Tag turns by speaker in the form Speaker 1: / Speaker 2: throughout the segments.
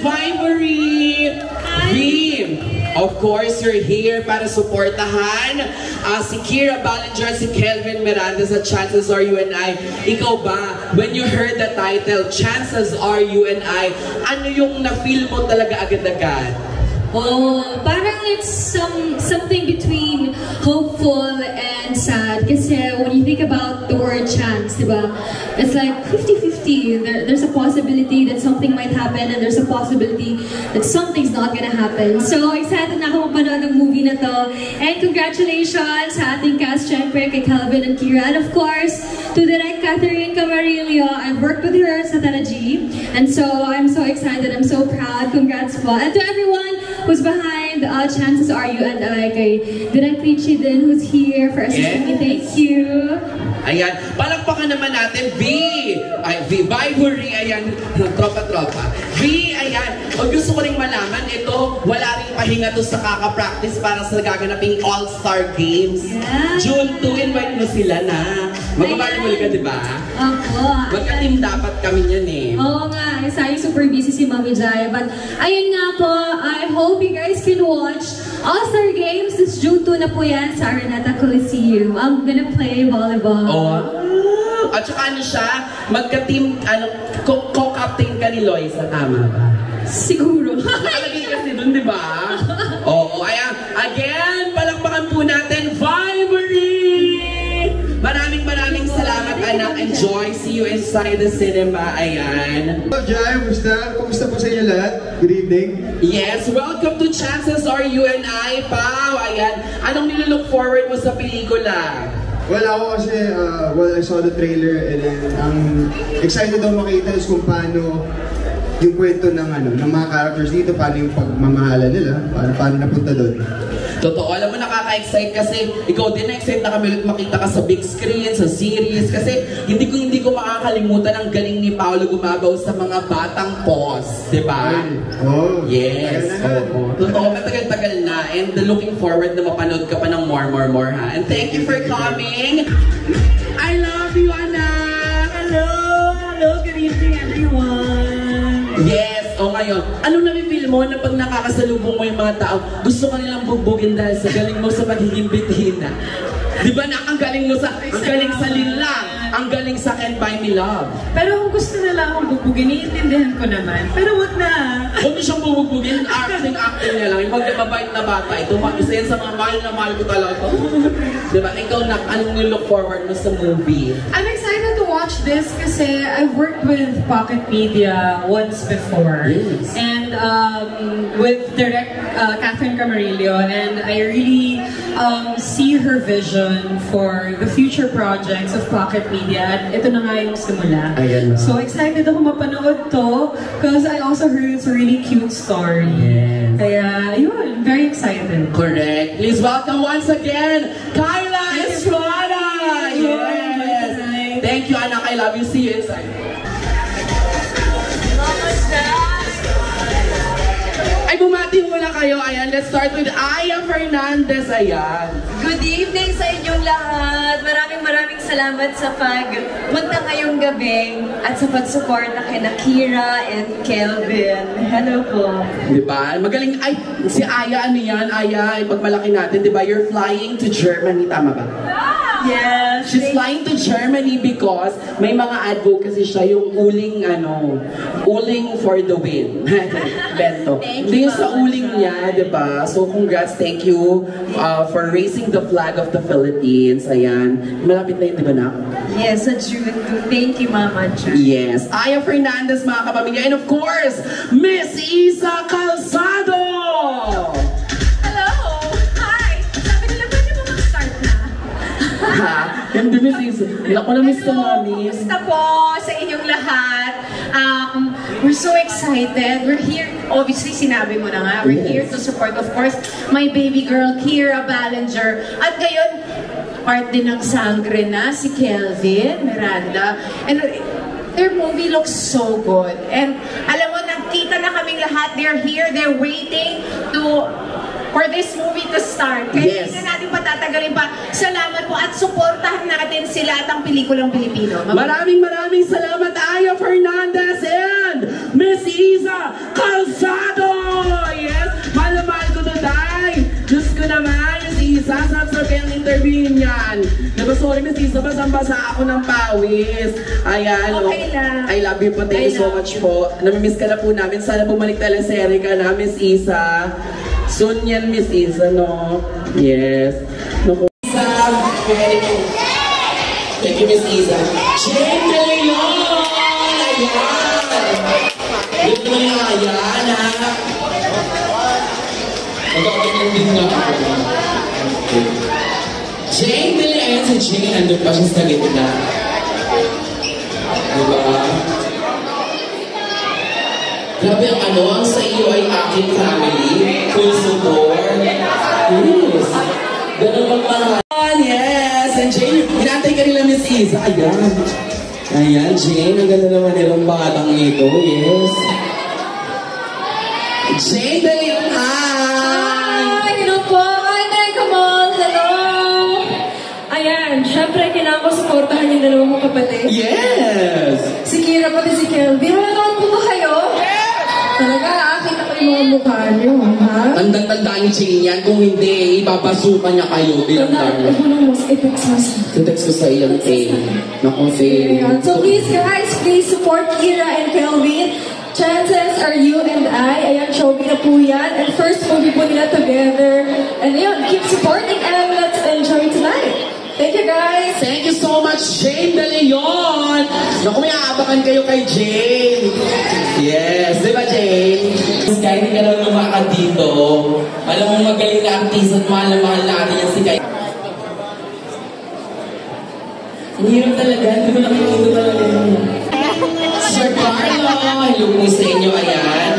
Speaker 1: Vibery! V, of course, you're here para suportahan si Kira Ballinger, si Kelvin Miranda sa Chances Are You and I. Ikaw ba, when you heard the title, Chances Are You and I, ano yung na-feel mo talaga agad-agad?
Speaker 2: Oh, parang it's something between hopeful and sad. Kasi when you think about the word chance, diba? It's like 50-50. There's a possibility that something might happen and there's a possibility that something's not gonna happen. So excited na ako mapanood ng movie na to. And congratulations sa ating cast, syempre, kay Calvin and Kira. And of course, to Direct Catherine Camarillo. I've worked with her sa Taraji. And so I'm so excited. I'm so proud. Congrats po. And to everyone who's behind Chances Are You and I, kay Direct Richie din, who's here for assisting me. Thank you.
Speaker 1: Ayan, palakpakan naman natin, V! Ay, V, Vibery, ayan, tropa-tropa. V, ayan, o gusto ko rin malaman, ito, wala rin pahinga to sa kaka-practice para sa gaganaping All-Star Games.
Speaker 2: Yeah.
Speaker 1: June 2, invite mo sila na. Magbabali muli ka, di ba?
Speaker 2: Opo.
Speaker 1: Magka-team dapat kami yan eh.
Speaker 2: Oo nga, sayang super busy si Mami Jaya. But, ayun nga po, I hope you guys can watch All-Star Games. This June 2 na po yan sa Araneta Coliseum. I'm gonna play volleyball.
Speaker 1: Oh. At saka ano siya, magka-team, co-captain ka ni Loisa, tama ba?
Speaker 2: Siguro.
Speaker 1: Nakalagay kasi dun, di ba? Oo, ayan. Again, palakpakan po natin, Vibery! Maraming salamat, anak. Enjoy. See you inside the cinema. Ayan.
Speaker 3: Hello, Jai. Kumusta po sa inyo lahat? Good evening.
Speaker 1: Yes, welcome to Chances Are You and I, Pao. Ayan. Anong nilook forward mo sa pelikula?
Speaker 3: Well, ako kasi, I saw the trailer and then, excited daw makita kung paano yung kwento ng mga characters dito, paano yung pagmamahalan nila, paano napunta doon.
Speaker 1: Totoo, alam mo, nakaka-excite kasi ikaw din na-excite na kami ulit makita ka sa big screen, sa series, kasi hindi ko makakalimutan ang galing ni Paolo Gumabaw sa mga batang pause, di ba?
Speaker 3: Oh,
Speaker 1: yes, oo. Totoo, matagal-tagal na, and looking forward na mapanood ka pa ng more, ha? And thank you for coming! I love you, anak!
Speaker 4: Hello, good evening everyone!
Speaker 1: Yes, ngayon, anong nami-feel mo na pag nakakasalubong mo yung mga tao, gusto ka nilang bugbugin dahil sa galing mo sa pagiging bithina? Di ba na ang galing mo sa, ang galing sa linlang, ang galing sa Can't Buy Me Love?
Speaker 4: Pero kung gusto nila akong bugbugin, iintindihan ko naman. Pero wag na.
Speaker 1: Huwag niyo siyang bubugbugin, acting niya lang. Yung mabait na bata, ito, isa yan sa mga mahal na mahal ko talaga. Di ba? Ikaw na, anong nilook forward mo sa movie?
Speaker 4: I'm excited to watch this kasi I've worked with Pocket Media once before.
Speaker 1: Yes.
Speaker 4: And with Direct Catherine Camarillo, and I really see her vision for the future projects of Pocket Media. At ito na nga yung simula.
Speaker 1: Ayan na.
Speaker 4: So excited ako mapanood to because I also heard it's a really cute story.
Speaker 1: Yes.
Speaker 4: Kaya, yun, very excited.
Speaker 1: Correct. Please welcome once again, Kyla Estrada! Yes! Thank you, anak. I love you. See you inside. Ay, bumati muna kayo. Ayan, let's start with Aya Fernandez. Ayan.
Speaker 5: Good evening sa inyong lahat. Maraming salamat sa pagpunta ngayong gabi at sa pagsuporta kay Kira and Kelvin. Hello po.
Speaker 1: Diba? Magaling. Ay, si Aya, ano yan? Aya, pagmalaki natin, diba? You're flying to Germany. Tama ba?
Speaker 5: Yes.
Speaker 1: She's flying to Germany because may mga advocacy siya, yung uling for the win. Bento. Hindi yung sa uling niya, diba? So congrats, thank you for raising the flag of the Philippines. Ayan. Malapit na yun, diba na?
Speaker 5: Yes, sa June 2. Thank you, Mama Chan.
Speaker 1: Yes. Aya Fernandez, mga kapamilya. And of course, Miss Isa Calzado! Ha? Hindi, Miss Isa. Ako na, Miss Tamamis.
Speaker 5: Kumusta po sa inyong lahat? We're so excited. We're here, obviously sinabi mo na nga, we're here to support, of course, my baby girl, Kira Ballinger. At ngayon, part din ng sangre na si Kelvin Miranda. And their movie looks so good. And alam mo, nakita na kaming lahat. They're here, they're waiting for this movie to start. Kaya hindi na natin patatagalin pa. Salamat po at suportahan natin sila at ang pelikulang Pilipino.
Speaker 1: Maraming salamat, Aya Fernandez and Miss si Isa Calzado! Yes! Mahal na mahal ko to, Day! Diyos ko naman, yung si Isa, saan kayang interview niyan? Diba, sorry, Miss Isa, basang-basa ako ng pawis. Ayan,
Speaker 5: Okay lang.
Speaker 1: I love you po, thank you so much po. Namimiss ka na po namin, sana bumalik teleserye ka na, Miss Isa. Soon yan, Miss Isa, no? Yes. Naku. Isa, thank you, Miss Isa. Jane De Leon! Ayan! Dito mo yung ayan, ha? Magkakaroon din nga ako. Jane De Leon. Ayan si Jane, andun pa siya sa gitna. Diba? Grabe ang ano, ang sa iyo ay aking family. Full support. Yes. Ganun magmahal. Yes! And Jane, hinantay ka nila, Miss Isa. Ayan. Ayan, Jane. Ang ganda naman nilang batang ito. Yes. Jane De Leon, hi!
Speaker 2: Hello po! Hi, Kamal! Hello! Ayan, syempre kailangan ko supportahan yung dalawang mong kapatid.
Speaker 1: Yes!
Speaker 2: Si Kira pati si Kelvin. Wala naman po ba kayo? Talaga, kita ko yung mga mukha niyo, ha?
Speaker 1: Tandang-tandaan ni Jane yan. Kung hindi, ipapasukan niya kayo bilang
Speaker 2: Tandaan,
Speaker 1: dami.
Speaker 2: ano mas i-text mo sa...
Speaker 1: Text ko sa iyong A. Naku,
Speaker 2: Ayan. So please guys, please support Kira and Kelvin. Chances are you and I. Ayan, showbiz na po yan. And first movie po nila together. And yun, keep supporting and let's enjoy tonight. Thank you guys.
Speaker 1: Thank you so much, Jane De Leon! Naku, may aabangan kayo kay Jane. Yes, di ba, Jane? Kahit hindi ka naman lumakad dito, alam mo magaling na artist at mahal na mahal natin yan si Kai. Ang hirap talaga, hindi ko nakikita talaga yun. Sir Carlo, hello po sa inyo, ayan.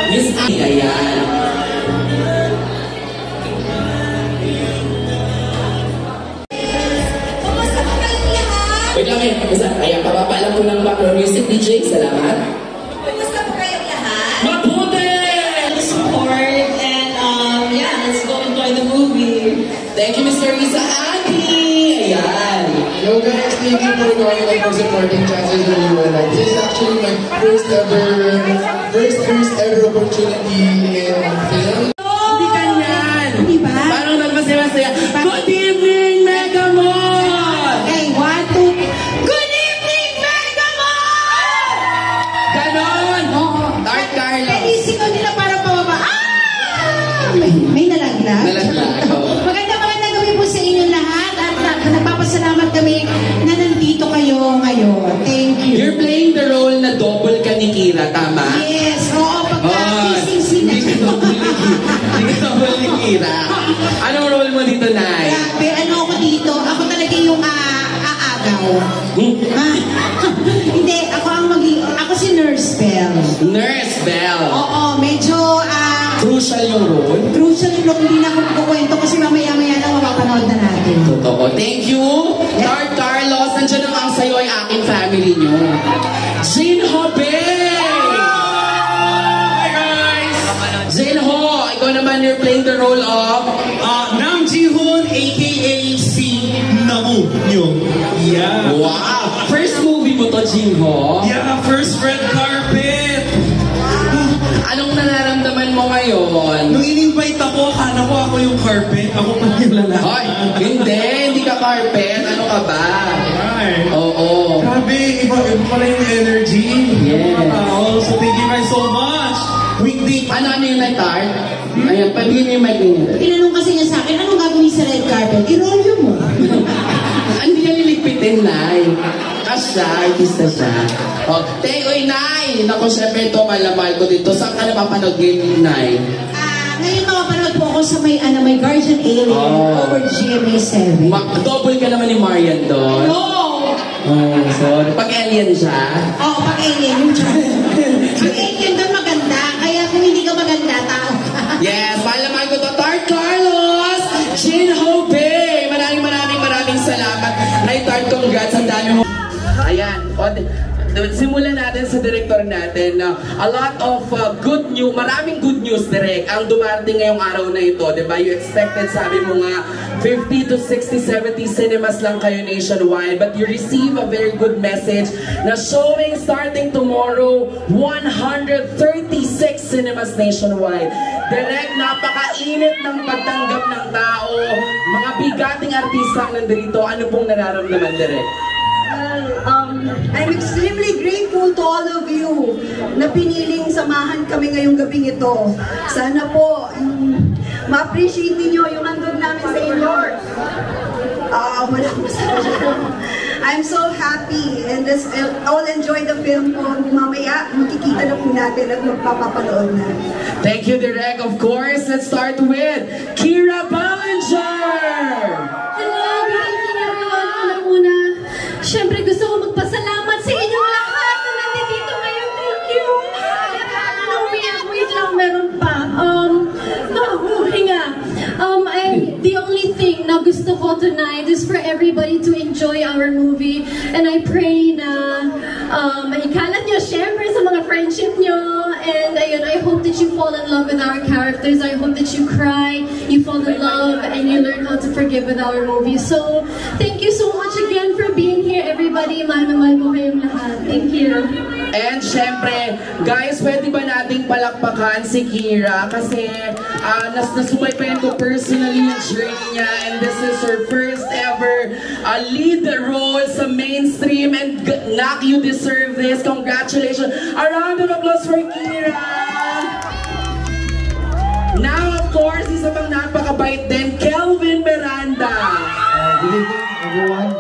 Speaker 1: Miss A, ayan. Wait lang eh, ayan, papapaalam ko ng background music, DJ, salamat.
Speaker 5: Kumusta po kayong lahat?
Speaker 1: Mabuti!
Speaker 5: Support and yeah, let's go enjoy the movie.
Speaker 1: Thank you, Mr. Risa Adi! Ayan.
Speaker 6: Hello guys, thank you for joining and for supporting Chances of You. This is actually my first ever opportunity in film.
Speaker 1: Hindi ganyan.
Speaker 5: Di ba?
Speaker 1: Parang nagmasaya-masaya. Good evening, Mega Mall!
Speaker 5: Okay, 1, 2. Good evening, Mega Mall!
Speaker 1: Ganon!
Speaker 5: Oo.
Speaker 1: Dark Carlos.
Speaker 5: Sigaw nila para pababa. Ah! May nalaglag.
Speaker 1: Nalaglag, oo.
Speaker 5: Magandang gabi po sa inyo lahat at nagpapasalamat kami na nandito kayo ngayon. Thank you.
Speaker 1: You're playing the role na double ka ni Kira, tama?
Speaker 5: Yes, oo, pagka-kissing sila.
Speaker 1: Hindi ka double ni Kira. Anong role mo dito, Nay?
Speaker 5: Grabe, ano ako dito? Ako talaga yung aagaw. Hindi, ako si Nurse Bell.
Speaker 1: Nurse Bell.
Speaker 5: Oo, medyo
Speaker 1: Crucial yung role.
Speaker 5: crucial yung look. Hindi na ako kukwento kasi mamaya-maya na mapapanood na natin.
Speaker 1: Totoo. Thank you, Dark Carlos. Nandiyan naman sa'yo ay aking family nyo. Jane Hobe!
Speaker 7: Hi guys!
Speaker 1: Jane Ho, ikaw naman you're playing the role of...
Speaker 7: Nam Ji-hoon aka si Namu Nyo. Yeah.
Speaker 1: Wow! First movie mo to, Jane Ho.
Speaker 7: Yeah, first red carpet.
Speaker 1: Anong nararamdaman mo ngayon?
Speaker 7: Nung in-invite ako, akala ko ako yung carpet. Ako pa yung lalaki.
Speaker 1: Hoy, hindi ka carpet. Ano ka ba?
Speaker 7: Right.
Speaker 1: Oo.
Speaker 7: Grabe, iba pala yung energy.
Speaker 1: Yes.
Speaker 7: Wow, so thank you guys so much. Weekday.
Speaker 1: Ano yung light-art? Ayan, pabigyan niyo yung mic niyo.
Speaker 5: Tinanong kasi niya sa akin, anong gagawin sa red carpet? I-rolyo mo.
Speaker 1: Hindi niya liligpitin, Nay. Siya, artista siya. Oh, oy, Nay! Naku, syempre ito, mahal ko dito. Saan ka napapanood ngayon, Nay?
Speaker 5: Ngayon mapapanood po ako sa may Guardian Alien over GMA7.
Speaker 1: Double ka naman ni Marian doon.
Speaker 5: No!
Speaker 1: Oh, sorry. Pag alien siya.
Speaker 5: Oo, pag alien yung pag alien doon maganda, kaya kung hindi ka maganda, tao ka.
Speaker 1: Yes, mahal ko to. Tart Carlos! Jane Hobe! Maraming salamat. Nay Tart, congrats. Ang dami mo. Ayan. simulan natin sa director natin na a lot of good news, maraming good news direct ang dumarating ngayong araw na ito, di ba? You expected, sabi mo nga, 50 to 60, 70 cinemas lang kayo nationwide, but you receive a very good message na showing starting tomorrow, 136 cinemas nationwide. Direct, napakainit ng pagtanggap ng tao, mga bigating artista ang nandito. Ano pong nararamdaman, Direct?
Speaker 8: I'm extremely grateful to all of you na piniling samahan kami ngayong gabing ito. Sana po ma-appreciate niyo yung handog namin sa inyo. I'm so happy and I'll enjoy the film ko. Mamaya makikita na po natin at magpapapanood na.
Speaker 1: Thank you, Direk. Of course, let's start with Kyra Ballinger!
Speaker 2: Hello, good evening everyone. Una, syempre gusto ko magpasalamat sa inyong lahat na nandito ngayon. Thank you. Wait lang, meron pa. The only thing na gusto ko tonight is for everybody to enjoy our movie. And I pray na ikalat nyo syempre sa mga friendship nyo. And ayun, I hope that you fall in love with our characters. I hope that you cry, you fall in love, and you learn how to forgive with our movie. So, thank you so much again for being here, everybody. Mahal na mahal ko kayong lahat. Thank you.
Speaker 1: And syempre, guys, pwede ba nating palakpakan si Kyra? Kasi nasubaybayan ko personally yung journey niya, and this is her first ever lead role sa mainstream, and Nak, you deserve this. Congratulations. A round of applause for Kyra. Now, of course, isa pang napakabait din, Kelvin Miranda.
Speaker 9: Good evening, everyone.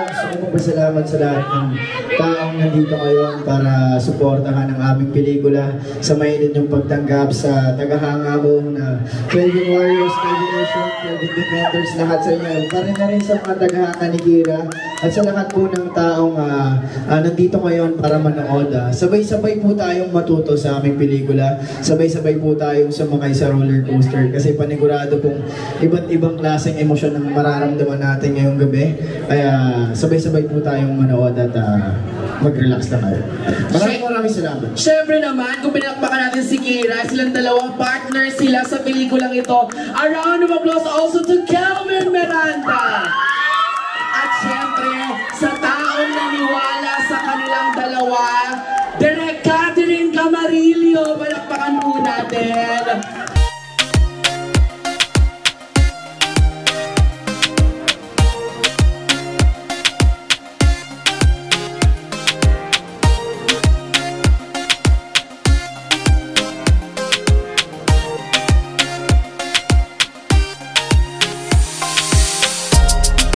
Speaker 9: Gusto ko magpasalamat sa lahat ng taong nandito ngayon para suportahan ang aming pelikula sa mainit yung pagtanggap sa tagahanga mo na Kelvin Warriors, Kelvin Nation, Kelvin Defenders, lahat sa inyo. Para na rin sa mga tagahanga ni Kyra at sa lahat po ng taong nandito ngayon para manood. Sabay-sabay po tayong matuto sa aming pelikula. Sabay-sabay po tayong sumakay sa roller coaster kasi panigurado pong iba't ibang klaseng emosyon ang mararamdaman natin ngayong gabi. Kaya sabay-sabay po tayong manood at mag-relax na kayo. Maraming salamat.
Speaker 1: Siyempre naman, kung pinakpakan natin si Kyra, silang dalawang partners sila sa pelikulang ito. A round of applause also to Kelvin Miranda.